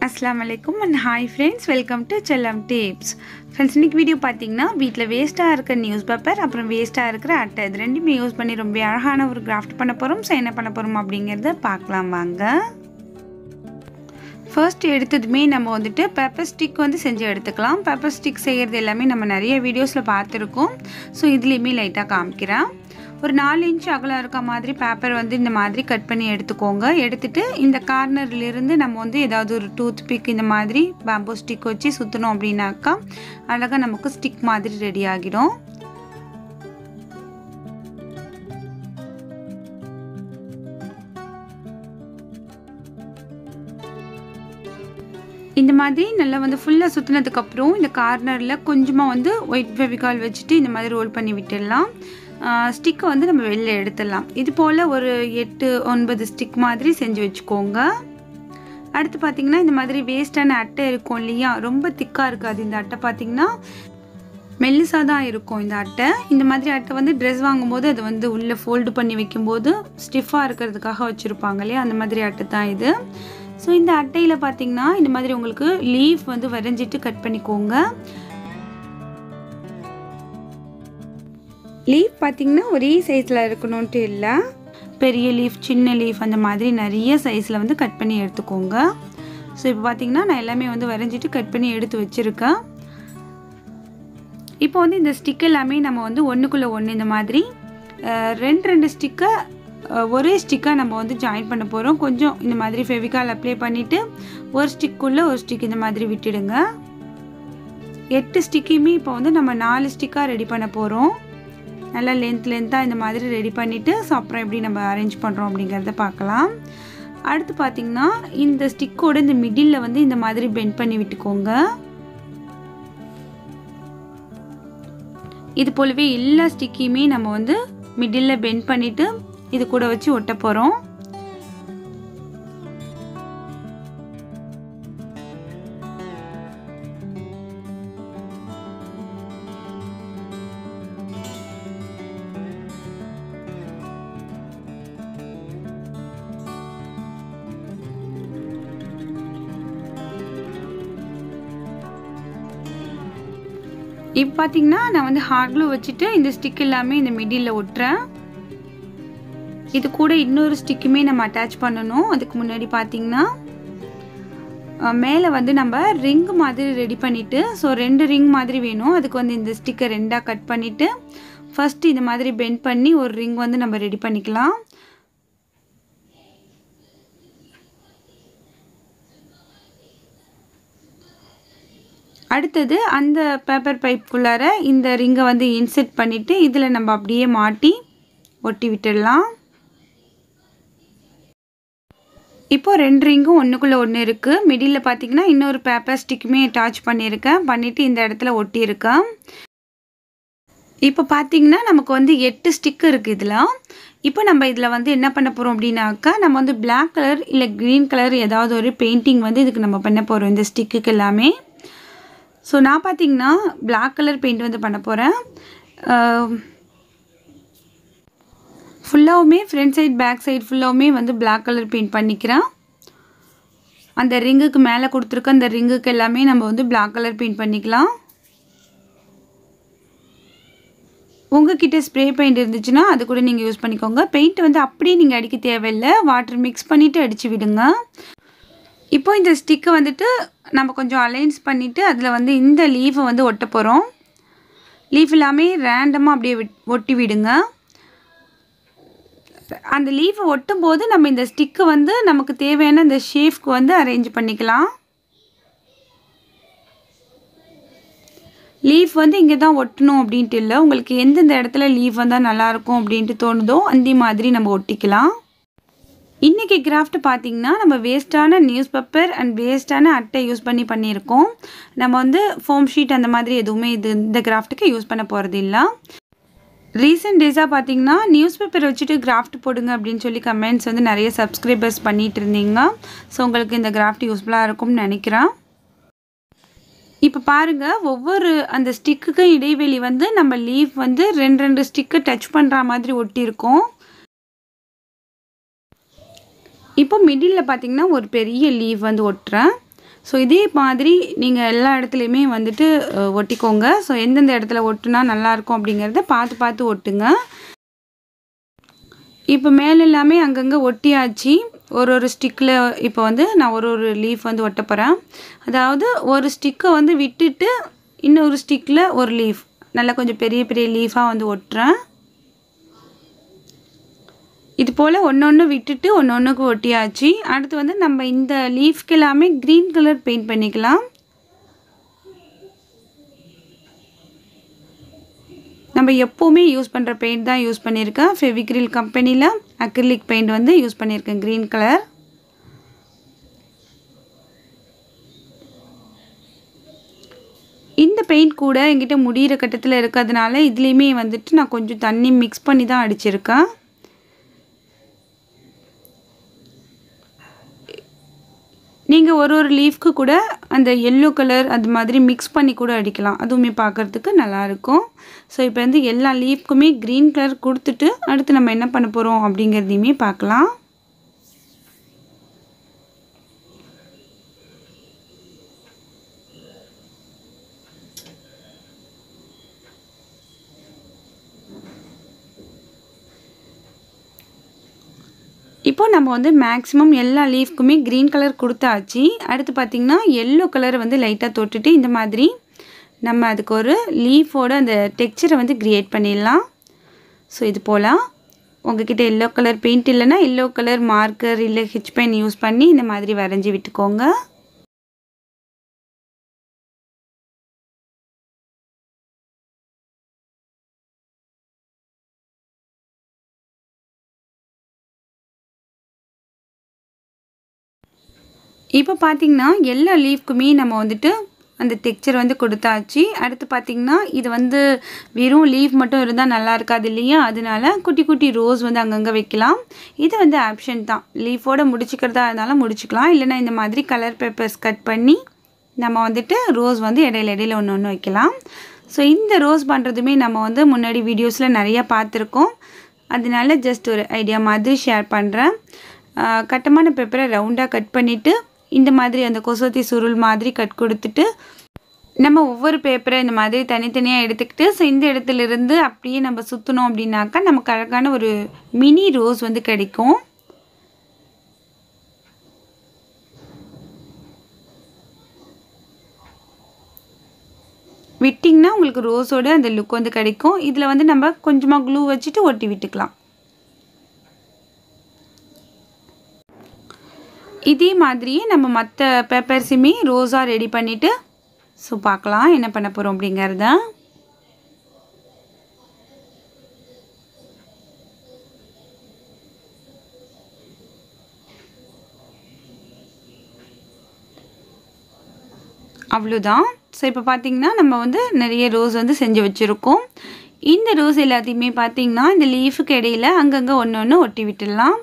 Assalamualaikum and hi friends, welcome to Chellam Tips. Friends, இன்னைக்கு video பாத்தீங்கன்னா வீட்ல வேஸ்டா இருக்க நியூஸ் பேப்பர் அப்புறம் வேஸ்டா இருக்கிற அட்டை இது ரெண்டுமே யூஸ் பண்ணி ரொம்ப அழகான ஒரு கிராஃப்ட் பண்ண போறோம். சோ என்ன பண்ண போறோம் அப்படிங்கறத பார்க்கலாம் வாங்க. ஃபர்ஸ்ட் எடுத்ததுமே நம்ம வந்துட்டு பேப்பர் ஸ்டிக் வந்து செஞ்சு எடுத்துக்கலாம். பேப்பர் ஸ்டிக் செய்யறது எல்லாமே நம்ம நிறைய வீடியோஸ்ல பார்த்திருக்கோம். சோ இதுலயுமே லைட்டா காமிக்கிறேன். ஒரு 4 இன்ச் அகலம் இருக்க மாதிரி பேப்பர் வந்து இந்த மாதிரி கட் பண்ணி எடுத்துக்கோங்க. எடுத்துட்டு இந்த கார்னர்ல இருந்து நம்ம வந்து ஏதாவது ஒரு டூத் பிக் இந்த மாதிரி பேம்போ ஸ்டிக் வச்சு சுத்தணும் அப்படினாக்கா அழகா நமக்கு ஸ்டிக் மாதிரி ரெடி ஆகிடும். இந்த மாதிரி நல்லா வந்து ஃபுல்லா சுத்தினதுக்கு அப்புறம் இந்த கார்னர்ல கொஞ்சமா வந்து ஒயிட் ஃபெவிகால் வச்சிட்டு இந்த மாதிரி ரோல் பண்ணி விட்டுடலாம். ஸ்டிக் வந்து நம்ம வெளில எடுத்துடலாம். இது போல ஒரு 8-9 ஸ்டிக் மாதிரி செஞ்சு வச்சுக்கோங்க. அடுத்து பாத்தீங்கன்னா இந்த மாதிரி வேஸ்டான அட்டை இருக்கும் இல்லையா, ரொம்ப திக்கா இருக்காது. இந்த அட்டை பாத்தீங்கன்னா மெல்லிசா தான் இருக்கும். இந்த அட்டை இந்த மாதிரி அட்டை வந்து ட்ரெஸ் வாங்கும்போது அது வந்து உள்ள ஃபோல்டு பண்ணி வைக்கும்போது ஸ்டிஃபா இருக்கிறதுக்காக வச்சிருப்பாங்க இல்லையா, அந்த மாதிரி அட்டை தான் இது. ஸோ இந்த அட்டையில் பார்த்தீங்கன்னா இந்த மாதிரி உங்களுக்கு லீஃப் வந்து வரைஞ்சிட்டு கட் பண்ணிக்கோங்க. லீஃப் பார்த்தீங்கன்னா ஒரே சைஸில் இருக்கணும்ட்டு இல்லை, பெரிய லீஃப் சின்ன லீஃப் அந்த மாதிரி நிறைய சைஸில் வந்து கட் பண்ணி எடுத்துக்கோங்க. ஸோ இப்போ பார்த்தீங்கன்னா நான் எல்லாமே வந்து வரைஞ்சிட்டு கட் பண்ணி எடுத்து வச்சுருக்கேன். இப்போ வந்து இந்த ஸ்டிக் எல்லாமே நம்ம வந்து ஒன்றுக்குள்ளே ஒன்று இந்த மாதிரி ரெண்டு ஸ்டிக்கை ஒரே ஸ்டிக்காக நம்ம வந்து ஜாயின் பண்ண போகிறோம். கொஞ்சம் இந்த மாதிரி ஃபெவிகால் அப்ளை பண்ணிவிட்டு ஒரு ஸ்டிக்குள்ளே ஒரு ஸ்டிக் இந்த மாதிரி விட்டுடுங்க. 8 ஸ்டிக்கையுமே இப்போ வந்து நம்ம 4 ஸ்டிக்காக ரெடி பண்ண போகிறோம். நல்லா லென்த்தாக இந்த மாதிரி ரெடி பண்ணிவிட்டு ஸோ அப்புறம் எப்படி நம்ம அரேஞ்ச் பண்ணுறோம் அப்படிங்கிறத பார்க்கலாம். அடுத்து பார்த்திங்கன்னா இந்த ஸ்டிக்கோட இந்த மிடில் வந்து இந்த மாதிரி பெண்ட் பண்ணி விட்டுக்கோங்க. இது போலவே எல்லா ஸ்டிக்கையுமே நம்ம வந்து மிடில் பெண்ட் பண்ணிவிட்டு இது கூட வச்சு ஒட்ட போறோம். இப்போ பாத்தீங்கன்னா நான் வந்து ஹாட் க்ளூ வச்சுட்டு இந்த ஸ்டிக் எல்லாமே இந்த மிடில்ல ஒட்டுறேன். இது கூட இன்னொரு ஸ்டிக்குமே நம்ம அட்டாச் பண்ணணும். அதுக்கு முன்னாடி பார்த்தீங்கன்னா மேலே வந்து நம்ம ரிங் மாதிரி ரெடி பண்ணிவிட்டு, ஸோ 2 ரிங் மாதிரி வேணும். அதுக்கு வந்து இந்த ஸ்டிக்கை 2ஆக கட் பண்ணிவிட்டு ஃபஸ்ட்டு இந்த மாதிரி பெண்ட் பண்ணி ஒரு ரிங் வந்து நம்ம ரெடி பண்ணிக்கலாம். அடுத்தது அந்த பேப்பர் பைப்புக்குள்ளார இந்த ரிங்கை வந்து இன்செர்ட் பண்ணிவிட்டு இதில் நம்ம அப்படியே மாட்டி ஒட்டி விட்டுடலாம். இப்போ 2 ரிங்கும் ஒன்றுக்குள்ளே ஒன்று இருக்குது. மிடில் பார்த்தீங்கன்னா இன்னொரு பேப்பர் ஸ்டிக்குமே அட்டாச் பண்ணிவிட்டு இந்த இடத்துல ஒட்டியிருக்கேன். இப்போ பார்த்தீங்கன்னா நமக்கு வந்து 8 ஸ்டிக் இருக்குது இதில். இப்போ நம்ம இதில் வந்து என்ன பண்ண போகிறோம் அப்படின்னாக்கா நம்ம வந்து பிளாக் கலர் இல்லை க்ரீன் கலர் ஏதாவது ஒரு பெயிண்டிங் வந்து இதுக்கு நம்ம பண்ண போகிறோம் இந்த ஸ்டிக்குக்கு எல்லாமே. ஸோ நான் பார்த்தீங்கன்னா பிளாக் கலர் பெயிண்ட் வந்து பண்ண போகிறேன். ஃபுல்லாகவுமே ஃப்ரண்ட் சைட் பேக் சைட் ஃபுல்லாகவுமே வந்து பிளாக் கலர் பெயிண்ட் பண்ணிக்கிறேன். அந்த ரிங்குக்கு மேலே கொடுத்துருக்க அந்த ரிங்குக்கு எல்லாமே நம்ம வந்து பிளாக் கலர் பெயிண்ட் பண்ணிக்கலாம். உங்ககிட்ட ஸ்ப்ரே பெயிண்ட் இருந்துச்சுன்னா அது கூட நீங்கள் யூஸ் பண்ணிக்கோங்க. பெயிண்ட் வந்து அப்படியே நீங்கள் அடிக்க தேவையில்லை, வாட்டர் மிக்ஸ் பண்ணிவிட்டு அடித்து விடுங்க. இப்போ இந்த ஸ்டிக்கை வந்துட்டு நம்ம கொஞ்சம் அலைன்ஸ் பண்ணிவிட்டு அதில் வந்து இந்த லீஃபை வந்து ஒட்ட போகிறோம். லீஃப் எல்லாமே ரேண்டமாக அப்படியே ஒட்டி விடுங்க. அந்த லீஃபை ஒட்டும் போது நம்ம இந்த ஸ்டிக்கு வந்து நமக்கு தேவையான இந்த ஷேப்க்கு வந்து அரேஞ்ச் பண்ணிக்கலாம். லீஃப் வந்து இங்கே தான் ஒட்டணும் அப்படின்ட்டு இல்லை, உங்களுக்கு எந்தெந்த இடத்துல லீஃப் வந்தால் நல்லாயிருக்கும் அப்படின்ட்டு தோணுதோ அந்த மாதிரி நம்ம ஒட்டிக்கலாம். இன்றைக்கி கிராஃப்ட் பார்த்திங்கன்னா நம்ம வேஸ்ட்டான நியூஸ் பேப்பர் அண்ட் வேஸ்ட்டான அட்டை யூஸ் பண்ணியிருக்கோம். நம்ம வந்து ஃபோம் ஷீட் அந்த மாதிரி எதுவுமே இந்த கிராஃப்ட்டுக்கு யூஸ் பண்ண போகிறது இல்லை. ரீசெண்ட் டேஸாக பார்த்தீங்கன்னா நியூஸ் பேப்பர் வச்சுட்டு கிராஃப்ட் போடுங்க அப்படின்னு சொல்லி கமெண்ட்ஸ் வந்து நிறைய சப்ஸ்கிரைபர்ஸ் பண்ணிகிட்டு இருந்தீங்க. ஸோ உங்களுக்கு இந்த கிராஃப்ட் யூஸ்ஃபுல்லாக இருக்கும்னு நினைக்கிறேன். இப்போ பாருங்கள், ஒவ்வொரு அந்த ஸ்டிக்குக்கும் இடைவெளி வந்து நம்ம லீஃப் வந்து 2 ஸ்டிக்கை டச் பண்ணுற மாதிரி ஒட்டியிருக்கோம். இப்போ மிடில்ல பாத்தீங்கன்னா ஒரு பெரிய லீவ் வந்து ஒட்றேன். ஸோ இதே மாதிரி நீங்கள் எல்லா இடத்துலையுமே வந்துட்டு ஒட்டிக்கோங்க. ஸோ எந்தெந்த இடத்துல ஒட்டுனா நல்லாயிருக்கும் அப்படிங்கிறத பார்த்து பார்த்து ஒட்டுங்க. இப்போ மேலே எல்லாமே அங்கங்கே ஒட்டியாச்சு. ஒரு ஸ்டிக்கில் இப்போ வந்து நான் ஒரு லீஃப் வந்து ஒட்ட போகிறேன். அதாவது ஒரு ஸ்டிக்கை வந்து விட்டுட்டு இன்னொரு ஸ்டிக்கில் ஒரு லீஃப் நல்லா கொஞ்சம் பெரிய பெரிய லீஃபாக வந்து ஒட்டுறேன். இது போல் ஒன்று விட்டுட்டு ஒன்றுக்கு ஒட்டியாச்சு. அடுத்து வந்து நம்ம இந்த லீஃப்க்கு எல்லாமே க்ரீன் கலர் பெயிண்ட் பண்ணிக்கலாம். நம்ம எப்போவுமே யூஸ் பண்ணுற பெயிண்ட் தான் யூஸ் பண்ணியிருக்கேன். ஃபெவிக்ரில் கம்பெனியில் அக்ரிலிக் பெயிண்ட் வந்து யூஸ் பண்ணியிருக்கேன் க்ரீன் கலர். இந்த பெயிண்ட் கூட என்கிட்ட முடிகிற கட்டத்தில் இருக்கிறதுனால இதுலேயுமே வந்துட்டு நான் கொஞ்சம் தண்ணி மிக்ஸ் பண்ணி தான் அடிச்சிருக்கேன். நீங்கள் ஒரு லீஃப்க்கு கூட அந்த எல்லோ கலர் அது மாதிரி மிக்ஸ் பண்ணி கூட அடிக்கலாம். அதுவுமே பார்க்குறதுக்கு நல்லாயிருக்கும். ஸோ இப்போ வந்து எல்லா லீஃப்க்குமே க்ரீன் கலர் கொடுத்துட்டு அடுத்து நம்ம என்ன பண்ண போகிறோம் அப்படிங்கிறதையுமே பார்க்கலாம். இப்போ நம்ம வந்து மேக்ஸிமம் எல்லா லீஃப்க்குமே க்ரீன் கலர் கொடுத்தாச்சு. அடுத்து பார்த்திங்கன்னா எல்லோ கலரை வந்து லைட்டாக தொட்டுட்டு இந்த மாதிரி நம்ம அதுக்கு ஒரு லீஃபோட அந்த டெக்ஸ்சரை வந்து க்ரியேட் பண்ணிடலாம். ஸோ இது போல் உங்ககிட்ட எல்லோ கலர் பெயிண்ட் இல்லைன்னா எல்லோ கலர் மார்க்கர் இல்லை ஹெச் பென் யூஸ் பண்ணி இந்த மாதிரி வரைஞ்சி விட்டுக்கோங்க. இப்போ பார்த்திங்கன்னா எல்லா லீஃப்க்குமே நம்ம வந்துட்டு அந்த டெக்ஸ்சர் வந்து கொடுத்தாச்சு. அடுத்து பார்த்திங்கன்னா இது வந்து வெறும் லீஃப் மட்டும் இருந்தால் நல்லா இருக்காது இல்லையா, அதனால குட்டி குட்டி ரோஸ் வந்து அங்கங்கே வைக்கலாம். இது வந்து ஆப்ஷன் தான். லீஃபோடு முடிச்சுக்கிறதா இருந்தாலும் முடிச்சுக்கலாம், இல்லைன்னா இந்த மாதிரி கலர் பேப்பர்ஸ் கட் பண்ணி நம்ம வந்துட்டு ரோஸ் வந்து இடையில ஒன்று வைக்கலாம். ஸோ இந்த ரோஸ் பண்ணுறதுமே நம்ம வந்து முன்னாடி வீடியோஸில் நிறையா பார்த்துருக்கோம். அதனால ஜஸ்ட் ஒரு ஐடியா மாதிரி ஷேர் பண்ணுறேன். கட்டமான பேப்பரை ரவுண்டாக கட் பண்ணிவிட்டு இந்த மாதிரி அந்த கொசுவத்தி சுருள் மாதிரி கட் கொடுத்துட்டு நம்ம ஒவ்வொரு பேப்பரை இந்த மாதிரி தனித்தனியாக எடுத்துக்கிட்டு ஸோ இந்த இடத்துலேருந்து அப்படியே நம்ம சுற்றினோம் அப்படின்னாக்கா நமக்கு அழகான ஒரு மினி ரோஸ் வந்து கிடைக்கும். விட்டிங்கன்னா உங்களுக்கு ரோஸோட அந்த லுக் வந்து கிடைக்கும். இதில் வந்து நம்ம கொஞ்சமாக க்ளூ வச்சுட்டு ஒட்டி விட்டுக்கலாம். இதே மாதிரியே நம்ம மற்ற பேப்பர்ஸுமே ரோஸாக ரெடி பண்ணிவிட்டு ஸோ பார்க்கலாம் என்ன பண்ண போகிறோம் அப்படிங்கிறத. அவ்வளோதான். ஸோ இப்போ பார்த்திங்கன்னா நம்ம வந்து நிறைய ரோஸ் வந்து செஞ்சு வச்சுருக்கோம். இந்த ரோஸ் எல்லாத்தையுமே பார்த்திங்கன்னா இந்த லீஃபுக்கு இடையில் அங்கங்கே ஒன்று ஒட்டி விட்டுடலாம்.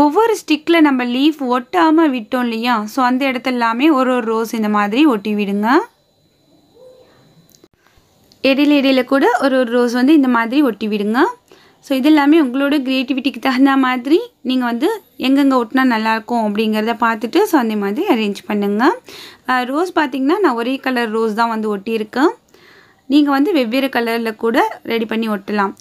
ஒவ்வொரு ஸ்டிக்கில் நம்ம லீஃப் ஒட்டாமல் விட்டோம் இல்லையா, ஸோ அந்த இடத்துல எல்லாமே ஒரு ரோஸ் இந்த மாதிரி ஒட்டி விடுங்க. இடையில கூட ஒரு ரோஸ் வந்து இந்த மாதிரி ஒட்டி விடுங்க. ஸோ இது எல்லாமே உங்களோட க்ரியேட்டிவிட்டிக்கு தகுந்த மாதிரி நீங்கள் வந்து எங்கெங்கே ஒட்டினா நல்லாயிருக்கும் அப்படிங்கிறத பார்த்துட்டு ஸோ அந்த மாதிரி அரேஞ்ச் பண்ணுங்கள். ரோஸ் பார்த்திங்கன்னா நான் ஒரே கலர் ரோஸ் தான் வந்து ஒட்டியிருக்கேன். நீங்கள் வந்து வெவ்வேறு கலரில் கூட ரெடி பண்ணி ஒட்டலாம்.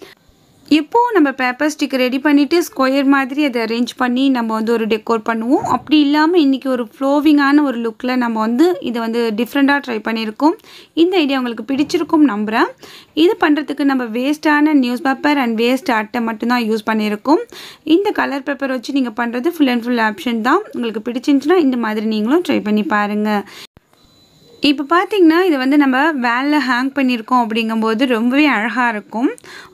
இப்போது நம்ம பேப்பர் ஸ்டிக் ரெடி பண்ணிவிட்டு ஸ்கொயர் மாதிரி அதை அரேஞ்ச் பண்ணி நம்ம வந்து ஒரு டெக்கோர் பண்ணுவோம். அப்படி இல்லாமல் இன்றைக்கி ஒரு ஃப்ளோவிங்கான ஒரு லுக்கில் நம்ம வந்து இதை வந்து டிஃப்ரெண்ட்டாக ட்ரை பண்ணியிருக்கோம். இந்த ஐடியா உங்களுக்கு பிடிச்சிருக்கும் நம்புகிறேன். இது பண்ணுறதுக்கு நம்ம வேஸ்ட்டான நியூஸ் பேப்பர் அண்ட் வேஸ்ட் அட்டை மட்டும்தான் யூஸ் பண்ணியிருக்கோம். இந்த கலர் பேப்பர் வச்சு நீங்கள் பண்ணுறது ஃபுல் அண்ட் ஃபுல் ஆப்ஷன் தான். உங்களுக்கு பிடிச்சிருந்துச்சுன்னா இந்த மாதிரி நீங்களும் ட்ரை பண்ணி பாருங்கள். இப்போ பார்த்திங்கன்னா இது வந்து நம்ம வேலில் ஹேங் பண்ணியிருக்கோம் அப்படிங்கும்போது ரொம்பவே அழகாக இருக்கும்.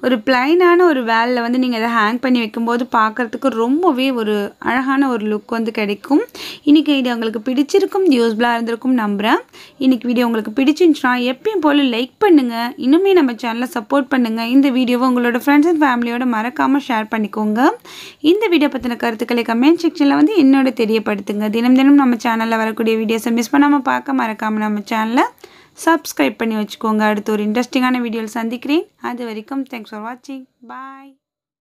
ஒரு ப்ளைனான ஒரு வேலில் வந்து நீங்கள் இதை ஹேங் பண்ணி வைக்கும்போது பார்க்குறதுக்கு ரொம்பவே ஒரு அழகான ஒரு லுக் வந்து கிடைக்கும். இன்றைக்கி வீடியோ உங்களுக்கு பிடிச்சிருக்கும், யூஸ்ஃபுல்லாக இருந்திருக்கும் நம்புகிறேன். இன்றைக்கி வீடியோ உங்களுக்கு பிடிச்சிருந்துச்சுன்னா எப்பயும் போல் லைக் பண்ணுங்கள், இன்னுமே நம்ம சேனலை சப்போர்ட் பண்ணுங்கள். இந்த வீடியோவை உங்களோட ஃப்ரெண்ட்ஸ் அண்ட் ஃபேமிலியோட மறக்காமல் ஷேர் பண்ணிக்கோங்க. இந்த வீடியோ பற்றின கருத்துக்களை கமெண்ட் செக்ஷனில் வந்து என்னோட தெரியப்படுத்துங்க. தினம் நம்ம சேனலில் வரக்கூடிய வீடியோஸை மிஸ் பண்ணாமல் பார்க்க மறக்காமல் நம்ம சேனலை சப்ஸ்கிரைப் பண்ணி வச்சுக்கோங்க. அடுத்து ஒரு இன்ட்ரெஸ்டிங்கான வீடியோவில் சந்திக்கிறேன். அது வரைக்கும் தேங்க்ஸ் ஃபார் வாட்சிங். பாய்.